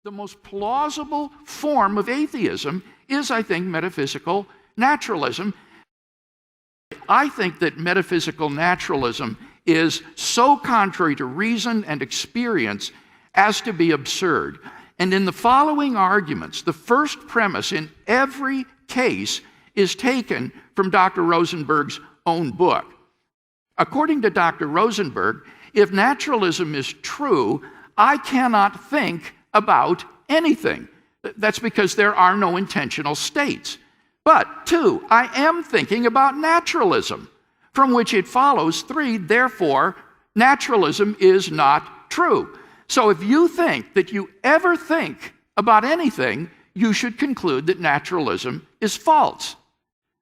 The most plausible form of atheism is, I think, metaphysical naturalism. I think that metaphysical naturalism is so contrary to reason and experience as to be absurd. And in the following arguments, the first premise in every case is taken from Dr. Rosenberg's own book. According to Dr. Rosenberg, if naturalism is true, I cannot think about anything. That's because there are no intentional states. But 2, I am thinking about naturalism, from which it follows 3, therefore, naturalism is not true. So if you think that you ever think about anything, you should conclude that naturalism is false.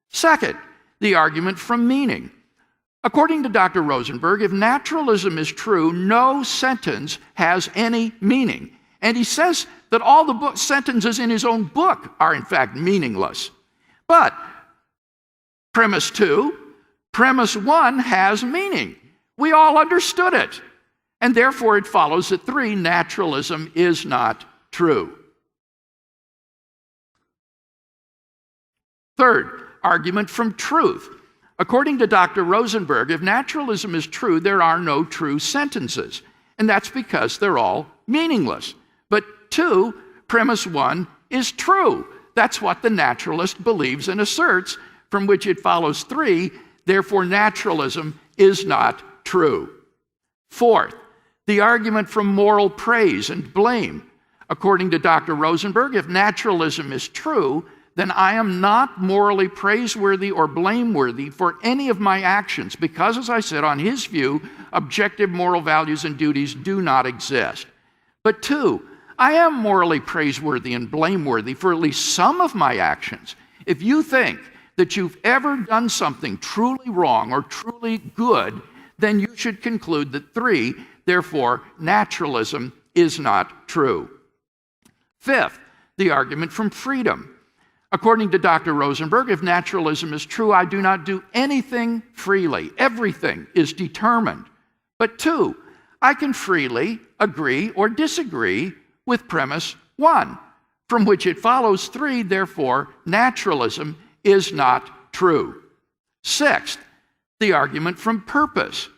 Second, the argument from meaning. According to Dr. Rosenberg, if naturalism is true, no sentence has any meaning. And he says that all the sentences in his own book are in fact meaningless. But premise 2, premise 1 has meaning. We all understood it. And therefore it follows that 3, naturalism is not true. Third, argument from truth. According to Dr. Rosenberg, if naturalism is true, there are no true sentences. And that's because they're all meaningless. But 2, premise 1 is true. That's what the naturalist believes and asserts, from which it follows 3, therefore naturalism is not true. Fourth, the argument from moral praise and blame. According to Dr. Rosenberg, if naturalism is true, then I am not morally praiseworthy or blameworthy for any of my actions, because, as I said, on his view, objective moral values and duties do not exist. But 2, I am morally praiseworthy and blameworthy for at least some of my actions. If you think that you've ever done something truly wrong or truly good, then you should conclude that 3, therefore, naturalism is not true. Fifth, the argument from freedom. According to Dr. Rosenberg, if naturalism is true, I do not do anything freely. Everything is determined. But 2, I can freely agree or disagree with premise 1, from which it follows 3, therefore, naturalism is not true. Sixth, the argument from purpose.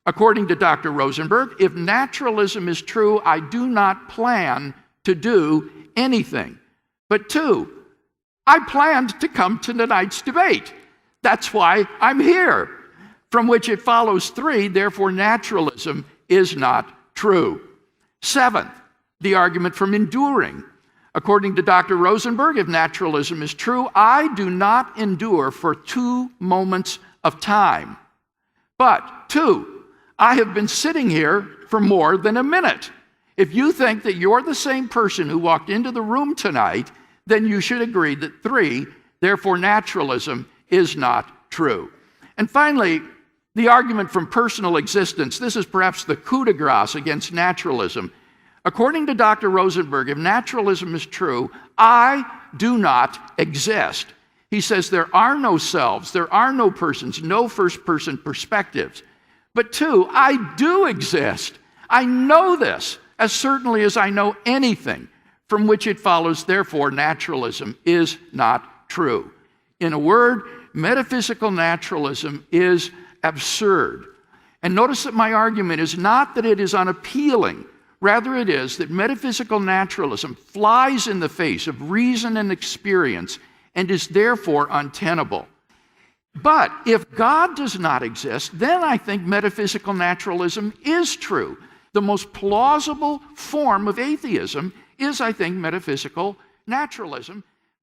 According to Dr. Rosenberg, if naturalism is true, I do not plan to do anything. But 2, I planned to come to tonight's debate. That's why I'm here. From which it follows 3, therefore naturalism is not true. Seventh, the argument from enduring. According to Dr. Rosenberg, if naturalism is true, I do not endure for 2 moments of time. But 2, I have been sitting here for more than a minute. If you think that you're the same person who walked into the room tonight, then you should agree that 3, therefore naturalism is not true. And finally, the argument from personal existence. This is perhaps the coup de grace against naturalism. According to Dr. Rosenberg, if naturalism is true, I do not exist. He says there are no selves, there are no persons, no first-person perspectives. But 2, I do exist. I know this as certainly as I know anything, from which it follows, therefore, naturalism is not true. In a word, metaphysical naturalism is absurd. And notice that my argument is not that it is unappealing. Rather, it is that metaphysical naturalism flies in the face of reason and experience and is therefore untenable. But if God does not exist, then I think metaphysical naturalism is true. The most plausible form of atheism is, I think, metaphysical naturalism.